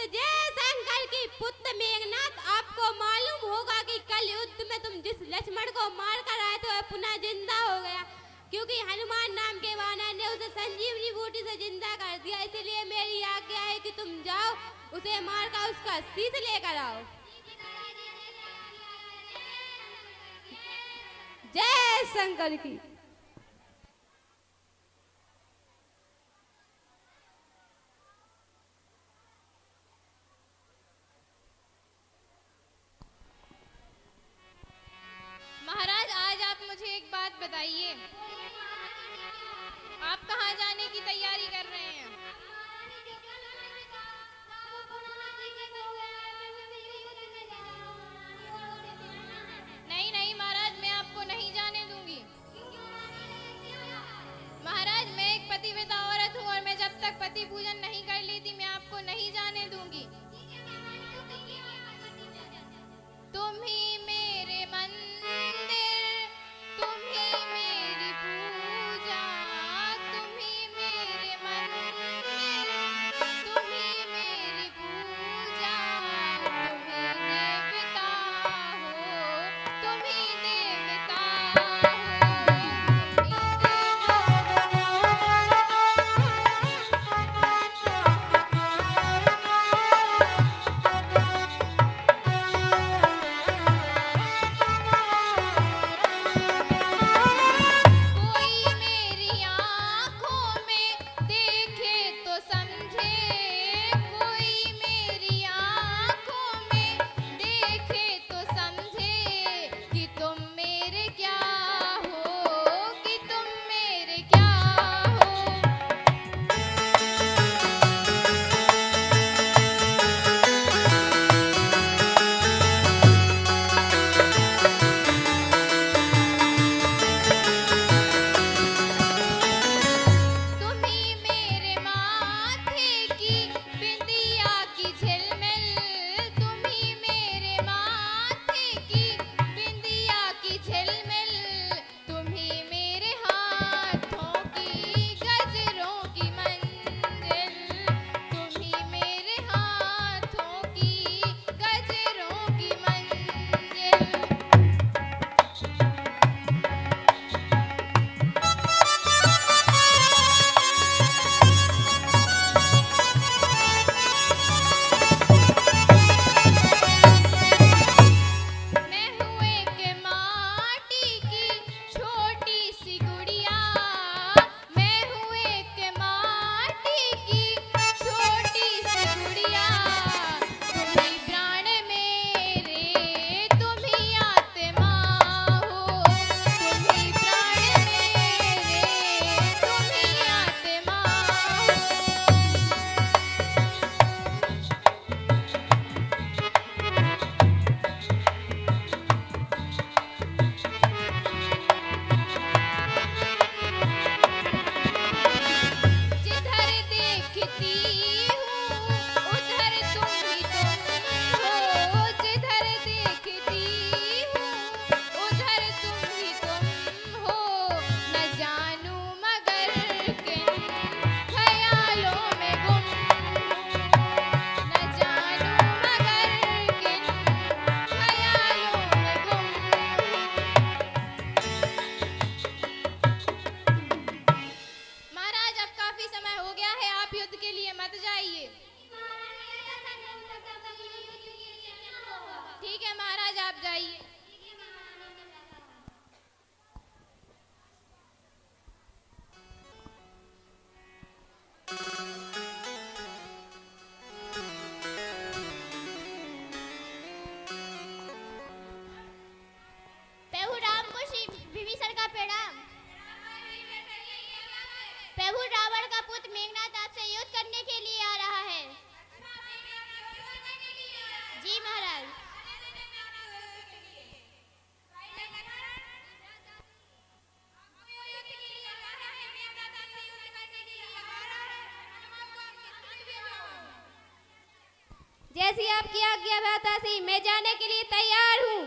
जय शंकर की पुत्र मेघनाथ, आपको मालूम होगा कि कल युद्ध में तुम जिस लक्ष्मण को मार कर आए थे वह पुनः जिंदा हो गया, क्योंकि हनुमान नाम के वानर ने उसे संजीवनी बूटी से जिंदा कर दिया। इसलिए मेरी आज्ञा है कि तुम जाओ, उसे मार कर उसका शीश लेकर आओ। जय शंकर की। महाराज, आज आप मुझे एक बात बताइए, आप कहाँ जाने की तैयारी कर रहे हैं? नहीं नहीं महाराज, मैं आपको नहीं जाने दूंगी। महाराज, मैं एक पतिव्रता औरत हूँ और मैं जब तक पति पूजन नहीं कर लेती मैं आपको नहीं जाने दूंगी। तुम ही मेरे मंदिर, तुम ही मेरी पूजा, तुम ही मेरे मंदिर, तुम ही मेरी पूजा, तुम ही देवता हो, तुम ही देवता कोई मेरी आँखों में देखे तो समझे, कोई मेरी आँखों में देखे तो समझे कि तुम मेरे क्या हो, कि तुम मेरे क्या हो। तुम ही मेरे माथे की बिंदिया की झिलमिल, तुम ही मेरे माथे की बिंदिया की झिलमिल, तुम ही मेरे हाथों की गजरों की मंजिल, तुम ही मेरे हाथों की गजरों की मंजिल। मैं हूँ एक माटी की छोटी सी गुड़िया, मैं हूँ एक माटी की छोटी सी गुड़िया, तुम ही प्राण मेरे, तुम ही आत्मा हो, तुम ही प्राण मेरे, तुम ही आत्मा हो। जिधर देखती हूँ उधर तुम ही तुम हो, जिधर देखती हूँ उधर तुम ही तुम हो, न जानूं मगर किन ख्यालों में गुम हूँ, न जानूं मगर किन ख्यालों में गुम हूँ। महाराज, अब काफी समय हो गया है, आप युद्ध के लिए मत जाइए। ठीक है महाराज, आप जाइए। प्रभु राम को श्री विभीषण का प्रणाम। प्रभु रावण का पुत्र मेघनाथ आपसे युद्ध करने के लिए आ रहा है। जी महाराज। जैसी आपकी आज्ञा माता सी, मैं जाने के लिए तैयार हूँ।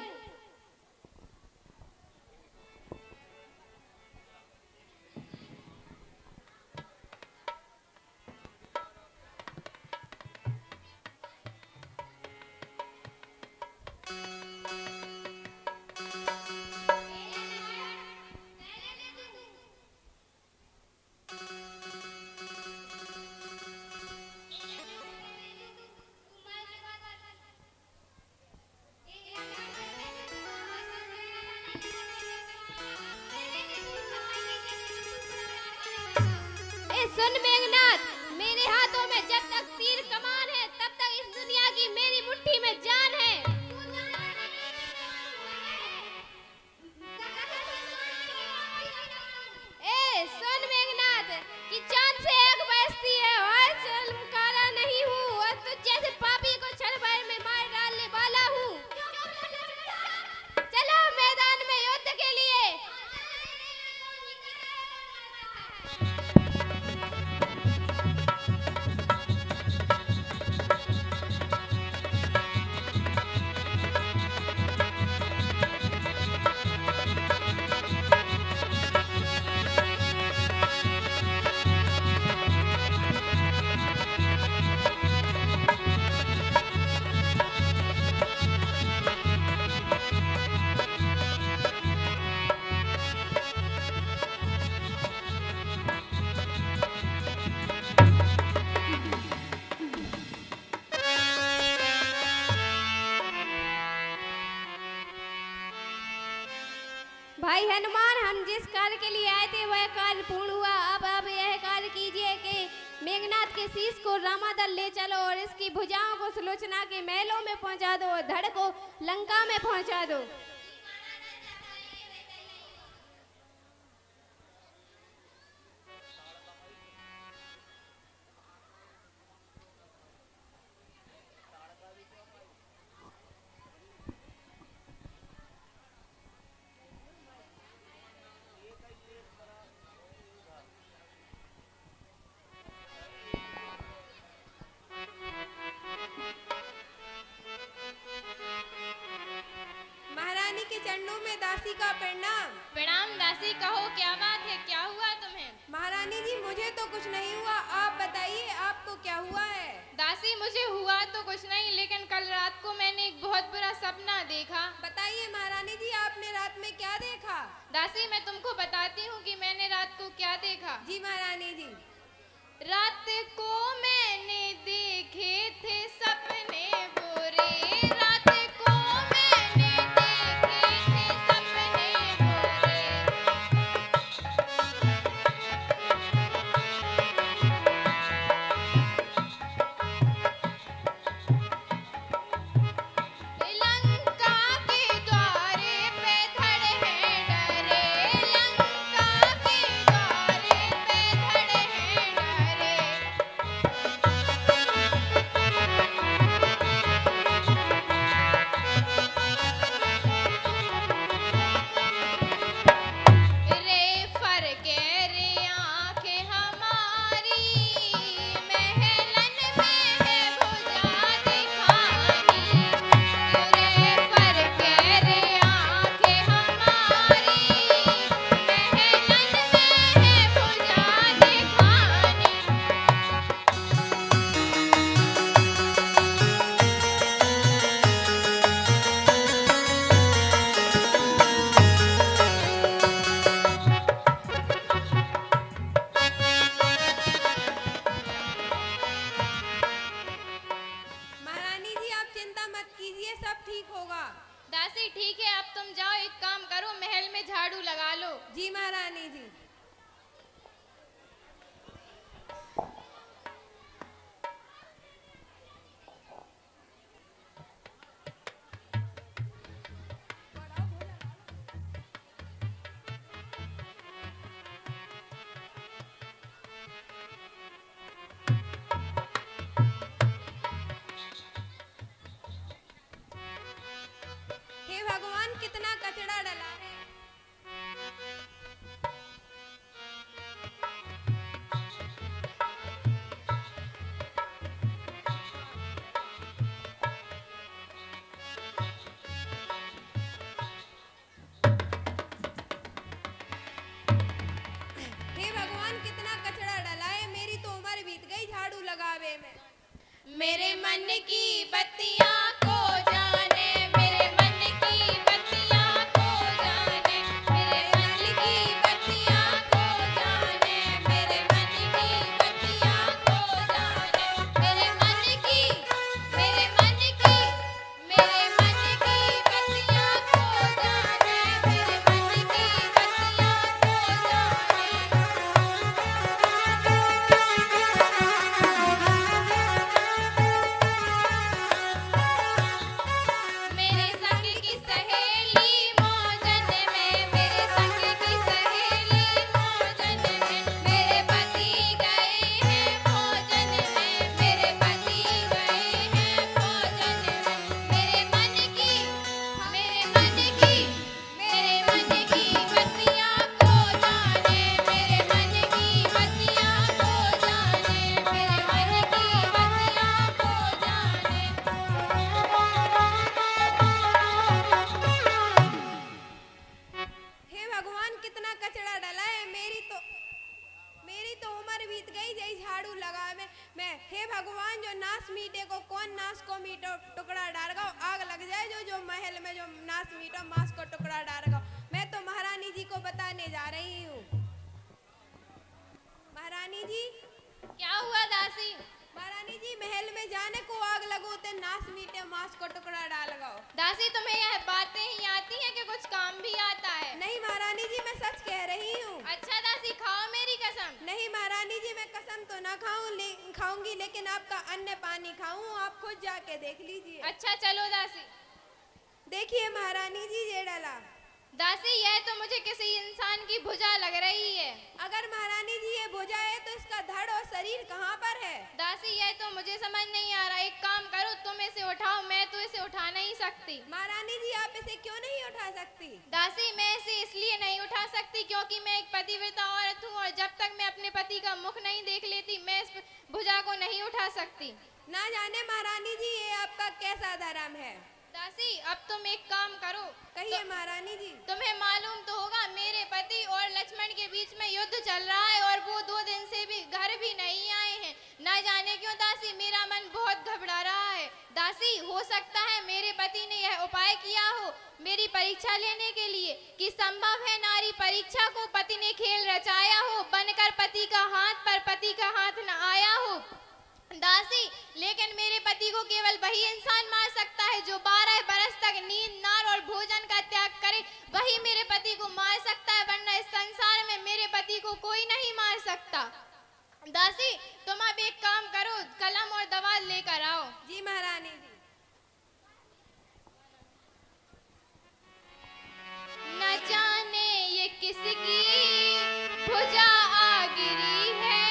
भाई हनुमान, हम जिस कार्य के लिए आए थे वह कार्य पूर्ण हुआ। अब यह कार्य कीजिए कि मेघनाथ के शीश को रामादल ले चलो और इसकी भुजाओं को सुलोचना के महलों में पहुंचा दो और धड़ को लंका में पहुंचा दो। महारानी के चरणों में दासी का प्रणाम। प्रणाम दासी, कहो क्या बात है, क्या हुआ तुम्हें? महारानी जी, मुझे तो कुछ नहीं हुआ, आप बताइए आपको क्या हुआ है? दासी, मुझे हुआ तो कुछ नहीं, लेकिन कल रात को मैंने एक बहुत बुरा सपना देखा। बताइए महारानी जी, आपने रात में क्या देखा? दासी, मैं तुमको बताती हूँ कि मैंने रात को क्या देखा। जी महारानी जी। रात को मैंने देखे थे सपने बुरे, रात को मैंने देखे थे सपने बुरे। लंका के द्वारे पे धड़े हैं डरे, लंका के द्वारे पे धड़े हैं डरे। रे फर के रे आँखें हमारी, महलन में है भुजा दिखानी। रे फर के रे आँखें हमारी, महलन में है भुजा दिखानी। महारानी जी, आप चिंता मत कीजिए, सब ठीक होगा। दासी ठीक है, अब तुम जाओ, एक काम करो, महल में झाड़ू लगा लो। जी महारानी जी। हे भगवान, कितना कचरा डला है। हे भगवान, कितना कचरा डला है, मेरी तो उम्र बीत गई झाड़ू लगावे में। मेरे मन की बत्तियाँ को जाने, मेरे मन की बत्तियाँ को जाने, मेरे मन की बत्तियाँ को जाने, मेरे मन की बत्तियाँ को जाने, मेरे मन की, मेरे मन की, मेरे मन की बत्तियाँ को जाने, मेरे मन की बत्तियाँ को जाने। मेरे संग की सहेली मौजन में, मेरे संग की सहेली मौजन में, मेरे पति गए हैं भोजन में, मेरे पति गए हैं भोजन में। मेरे मन की, मेरे मन की, मेरे मन की बत्तियाँ को जाने, मेरे मन की बत्तियाँ को जाने, मेरे मन की बत्तियाँ को जाने। हे भगवान, कितना कचरा डला है, मेरी तो उम्र बीत गई जय झाड़ू लगावे में। हे भगवान, जो नाश मीटे को कौन नाश को मीटो टुकड़ा डालगा, आग लग जाए जो महल में जो नाश मीटो मांस को टुकड़ा डालगा। मैं तो महारानी जी को बताने जा रही हूँ। महारानी जी, क्या हुआ दासी? महारानी जी, महल में जाने को आग लगो ते नाश मीटे मांस को टुकड़ा डाल गो। दासी, तुम्हें यह बातें ही आती हैं कि कुछ काम भी आता है? नहीं महारानी कसम। नहीं महारानी जी, मैं कसम तो ना खाऊंगी, लेकिन आपका अन्न पानी खाऊं, आप खुद जाके देख लीजिए। अच्छा चलो दासी। देखिए महारानी जी, ये डला। दासी यह तो मुझे किसी इंसान की भुजा लग रही है। अगर महारानी जी ये भुजा है तो इसका धड़ और शरीर कहाँ पर है? दासी यह तो मुझे समझ नहीं आ रहा। एक काम करो, तुम इसे उठाओ, मैं तो इसे उठा नहीं सकती। महारानी जी, आप इसे क्यों नहीं उठा सकती? दासी मैं इसे इसलिए नहीं उठा सकती क्योंकि मैं एक पतिव्रता औरत हूँ, और जब तक मैं अपने पति का मुख नहीं देख लेती मैं इस भुजा को नहीं उठा सकती। ना जाने महारानी जी ये आपका कैसा धर्म है। दासी अब तुम एक काम करो। कहिए महारानी जी। तुम्हें मालूम तो होगा मेरे पति और लक्ष्मण के बीच में युद्ध चल रहा है, और वो 2 दिन से भी घर भी नहीं आए हैं। ना जाने क्यों दासी मेरा मन बहुत घबरा रहा है। दासी हो सकता है मेरे पति ने यह उपाय किया हो मेरी परीक्षा लेने के लिए, कि संभव है नारी परीक्षा को पति ने खेल रचाया हो, बनकर पति का हाथ पर पति का हाथ न आया हो। दासी लेकिन मेरे पति को केवल वही इंसान मार सकता है जो 12 बरस तक नींद, नार और भोजन का त्याग करे, वही मेरे पति को मार सकता है, वरना इस संसार में मेरे पति को कोई नहीं मार सकता। दासी तुम अब एक काम करो, कलम और दवात लेकर आओ। जी महारानी जी। न जाने ये किसकी भुजा आ गिरी है,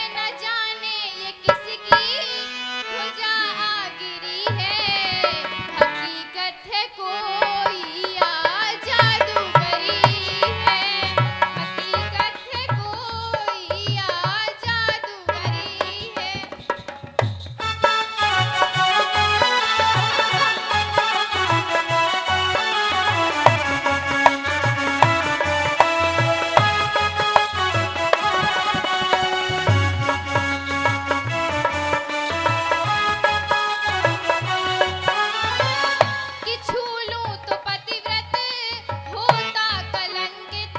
न जाने ये किसकी भुजा आ गिरी है, हकीकत है कोई आ जादूगरी है, हकीकत है कोई आ जादूगरी है। कि छू लूं तो पतिव्रत होता कलंकित,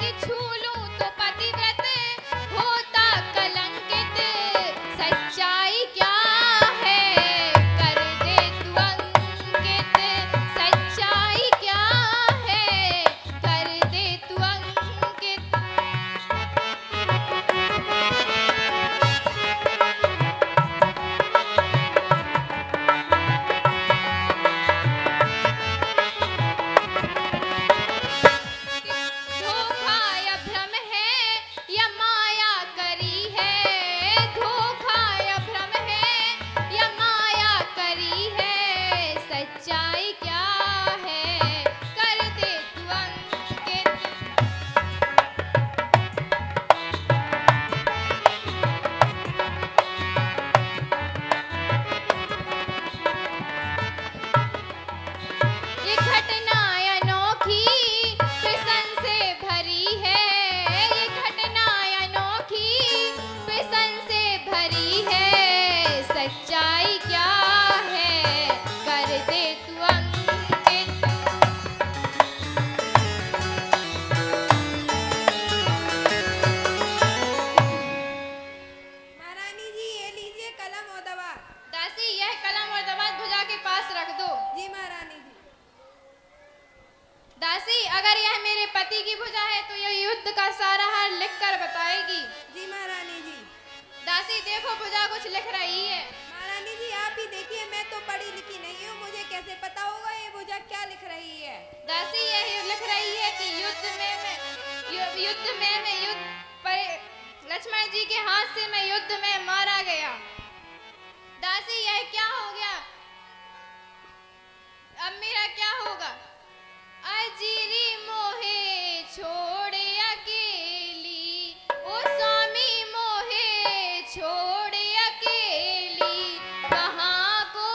कि छू लूं तो पतिव्रत होता कलंकित, सच्चाई क्या है कर दे तू अंकित, सच्चाई क्या है कर दे तू अंकित। धोखा या भ्रम है या माया करी है, धोखा या भ्रम है या माया करी है, सच्चाई क्या है कर दे तू अंकित। ये घटना अनोखी प्रसन्न से भरी है, ये घटना अनोखी प्रसन्न से भरी है, सच्चाई क्या है कर दे तू अंकित। महारानी जी ये लीजिए कलम और दवा। दासी यह कलम और दवात भुजा के पास रख दो। जी महारानी जी। दासी अगर यह मेरे पति की भुजा है तो यह युद्ध का सारा हाल लिख कर बताएगी। जी महारानी जी। दासी देखो भुजा कुछ लिख रही है। महारानी जी आप ही देखिए, मैं तो पढ़ी लिखी नहीं हूँ, मुझे कैसे पता होगा ये भुजा क्या लिख रही है। दासी यह लिख रही है कि लक्ष्मण जी के हाथ से मैं युद्ध में मारा गया। दासी यह क्या हो गया, अब मेरा क्या होगा? अजीरी मोहे छोड़ अकेली, ओ स्वामी मोहे छोड़ अकेली, कहाँ को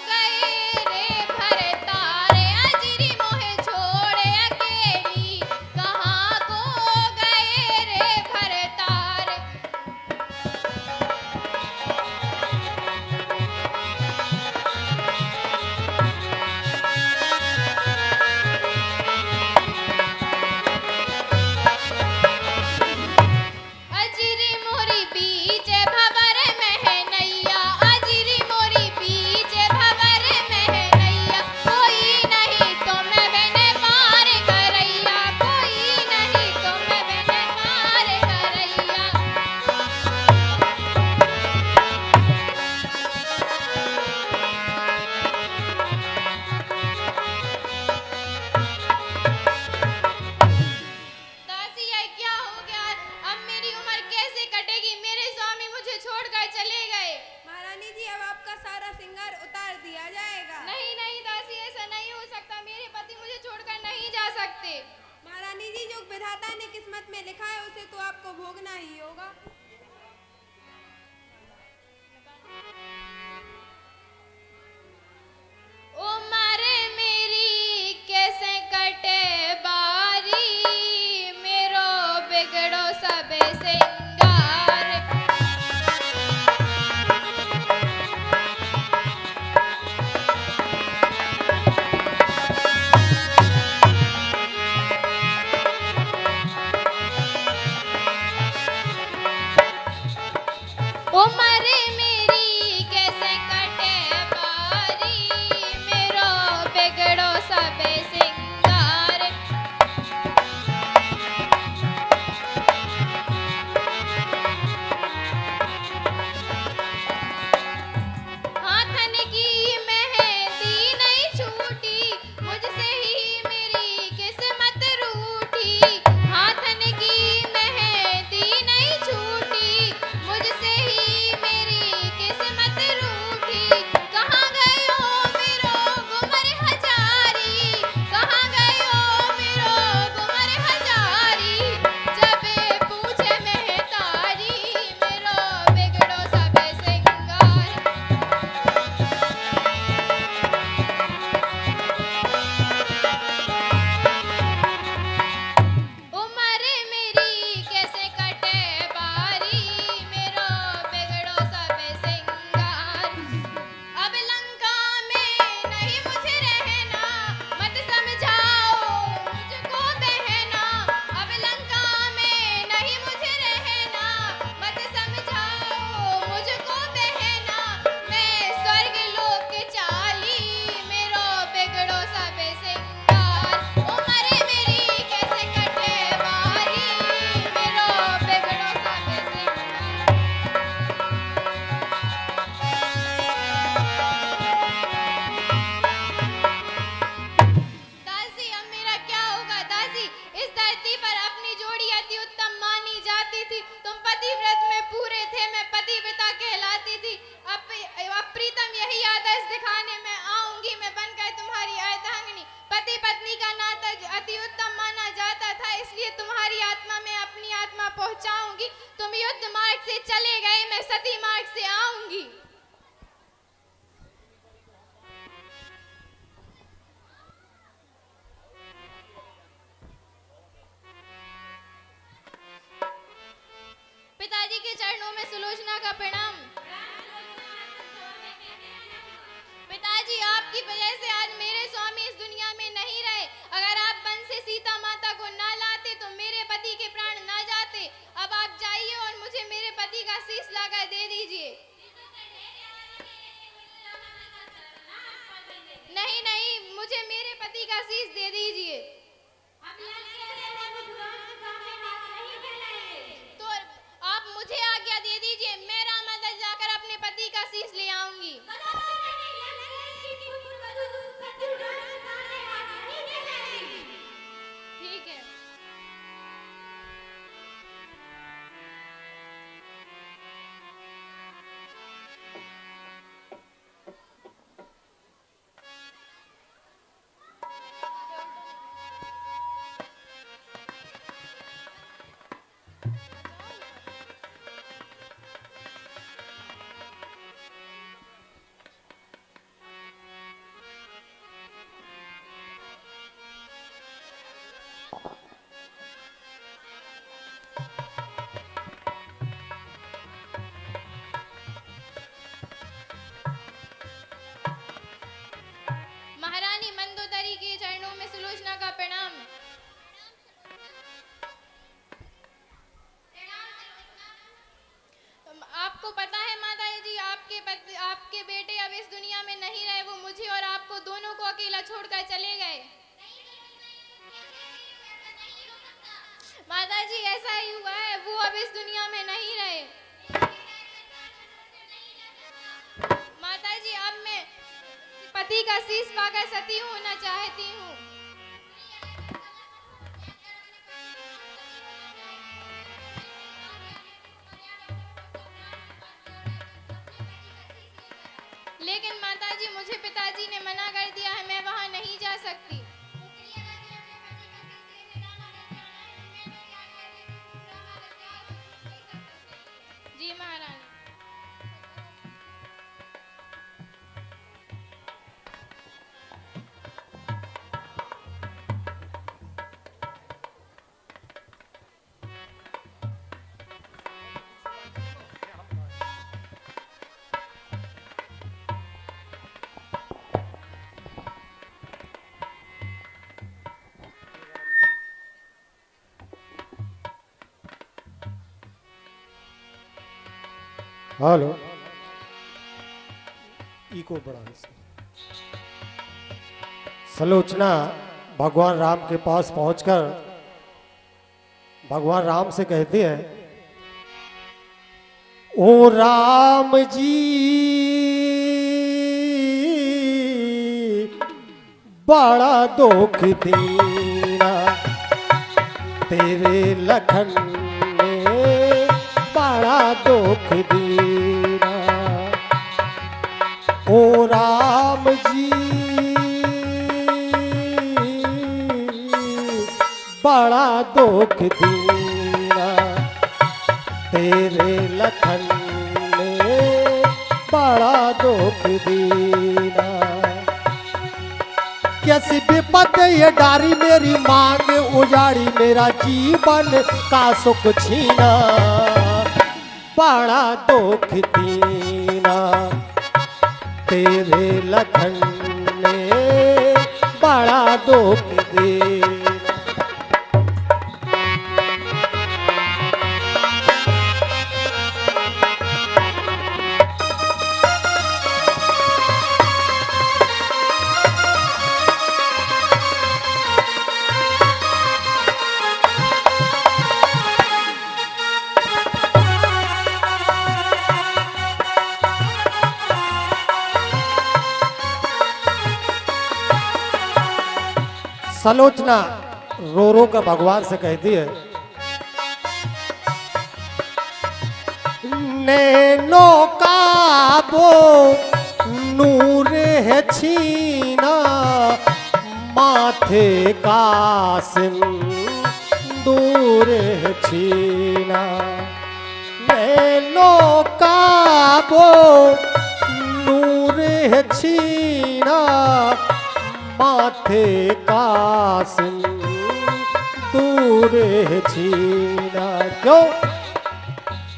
गए रे भरतारे, अजीरी मोहे छोड़ अकेली, कहाँ को गए रे भरतारे। दिया जाएगा। नहीं नहीं दासी, ऐसा नहीं हो सकता। मेरे पति मुझे छोड़कर नहीं जा सकते। महारानी जी, जो विधाता ने किस्मत में लिखा है उसे तो आपको भोगना ही होगा। उमर मेरी कैसे कटे बारी, मेरो बिगड़ो सब सिंगार। उमर मेरी कैसे कटे बारी, मेरो बिगड़ो सब सिंगार। हाथन की मेहंदी नहीं छूटी, मुझसे ही मेरी किस्मत रूठी। हाथन की मेहंदी नहीं छूटी, मुझसे ही मेरी किस्मत रूठी। कहाँ गयो मेरो गुमर हजारी, कहाँ गयो मेरो गुमर हजारी। जब पूछे महतारी, मेरो बिगड़ो सब सिंगार। उमर मेरी कैसे कटे बारी, मेरो बिगड़ो सब सिंगार। अब लंका में नहीं मुझे रहना, मत समझाओ मुझको बहना। अब लंका में नहीं मुझे रहना, मत समझाओ मुझको बहना। मैं स्वर्ग लोक चाली, मेरो बिगड़ो सब सिंगार। उमर मेरी कैसे कटे बारी, मेरो बिगड़ो सब सिंगार। दासी, अब मेरा क्या होगा दासी? इस धरती पर अपनी जोड़ी अति उत्तम मानी जाती थी। तुम पतिव्रत में पूरे थे, मैं पतिव्रता कहलाती थी। अब प्रीतम यही आदर्श दिखाने में आऊंगी, मैं बनकर तुम्हारी अर्धांगिनी। पति पत्नी का नाता अति उत्तम माना जाता था, इसलिए तुम्हारी आत्मा में अपनी आत्मा पहुंचाऊंगी। तुम युद्ध मार्ग से चले गए, मैं सती मार्ग से आऊंगी। पिताजी के चरणों में सुलोचना का प्रणाम। पिताजी, आपकी वजह से आज मेरे स्वामी इस दुनिया में नहीं रहे। अगर आप वन से सीता माता को ना लाते तो मेरे पति के प्राण ना जाते। अब आप जाइए और मुझे मेरे पति का शीश लाकर दे दीजिए। नहीं नहीं, मुझे मेरे पति का शीश दे दीजिए। तो आप मुझे आज्ञा दे दीजिए, मैं रामादल जाकर अपने पति का शीश ले आऊंगी। ठीक है। महारानी मंदोदरी के चरणों में सुलोचना का प्रणाम। आपको पता है माता जी, आपके बेटे अब इस दुनिया में नहीं रहे। वो मुझे और आपको दोनों को अकेला छोड़कर चले गए। माता जी, ऐसा ही हुआ है, वो अब इस दुनिया में नहीं रहे। माता जी, अब मैं पति का शीश पाकर सती होना चाहती हूँ। लेकिन माताजी, मुझे हेलो, इको बढ़ा इसको। सलोचना भगवान राम के पास पहुंचकर भगवान राम से कहती है, ओ राम जी बड़ा दुख दीना तेरे लखन ने बड़ा दुख दीना। ओ राम जी बड़ा दुख दीना तेरे लखन ने बड़ा दुख दीना। कैसी विपत ये डारी मेरी मांग उजाड़ी मेरा जीवन का सुख छीना बड़ा दुख दीना तेरे लखन ने बड़ा दुख दीना। सलोचना रो रो कर भगवान से कहती है, नैनो का वो नूर है छीना माथे का सिंदूर है छीना। नैनो का वो नूर है छीना माथे का सिंदूर है छीना। क्यों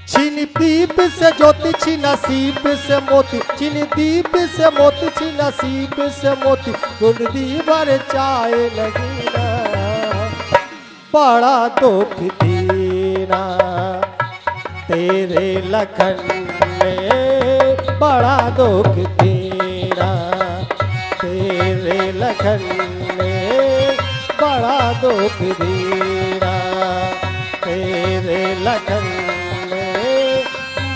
छीन दीप से ज्योति छीन नसीब से मोती छीन दीप से मोती छीन नसीब से मोती गुण दीवर चाहे लगीना बड़ा दुख दीना तेरे लखन में बड़ा दुख दीना तेरे लखन में बड़ा दुख दीना तेरे लखन में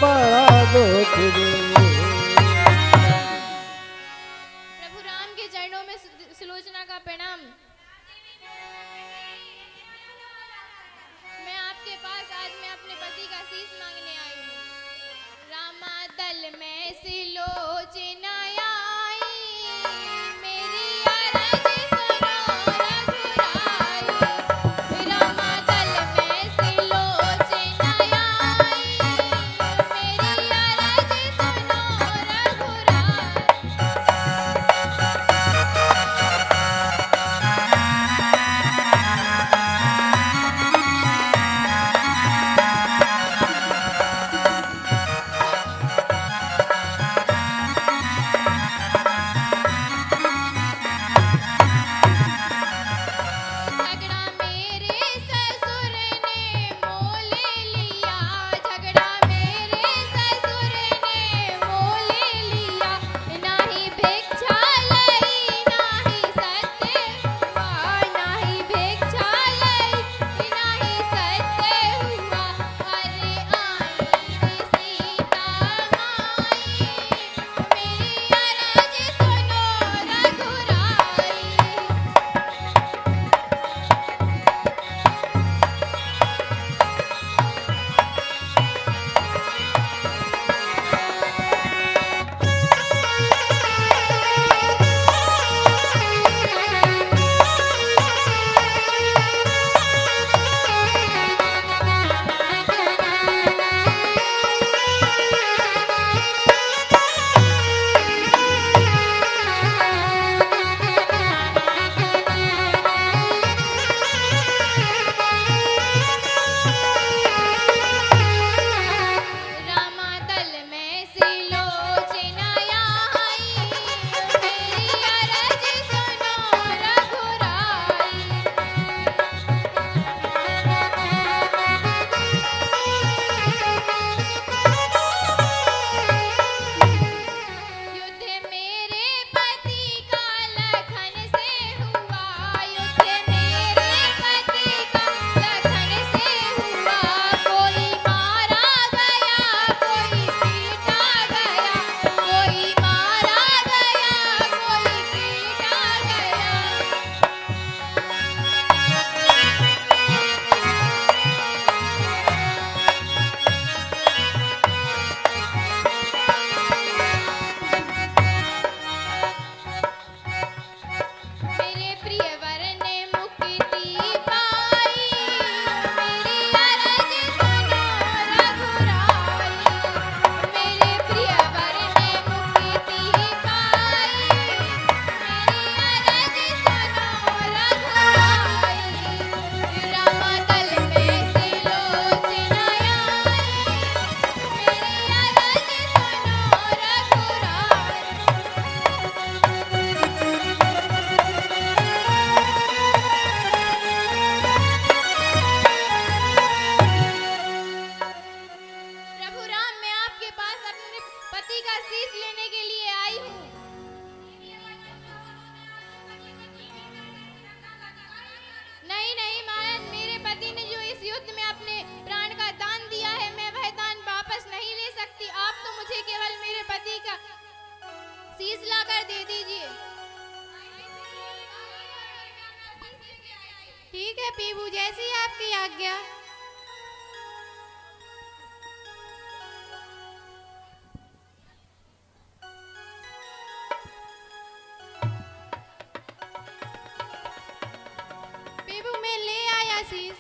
बड़ा दुख दीना। प्रभु राम के चरणों में सुलोचना का प्रणाम। मैं आपके पास आज मैं अपने पति का शीश मांगने आई हूँ। रामा दल में सुलोचना आई मेरी अरज सुनो रघुराई। रामा दल में सुलोचना आई मेरी अरज सुनो रघुराई। है पीबू, जैसी आपकी आज्ञा। पीबू मैं ले आया शीश।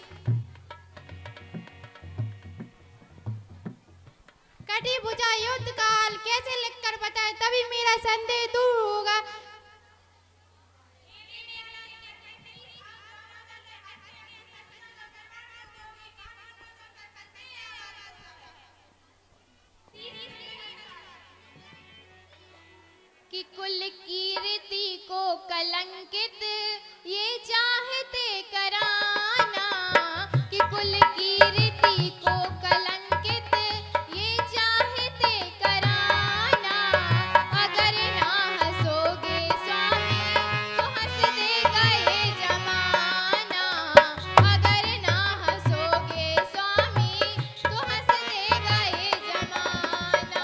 कटी बुझा युद्ध काल, कैसे लिखकर बताए तभी मेरा संदेह दूर होगा। कि कुल कीर्ति को कलंकित ये चाहते कराना, कि कुल कीर्ति को कलंकित ये चाहते कराना। अगर ना हंसोगे स्वामी तो हंस देगा ये जमाना। अगर ना हंसोगे स्वामी तो हंस देगा ये जमाना।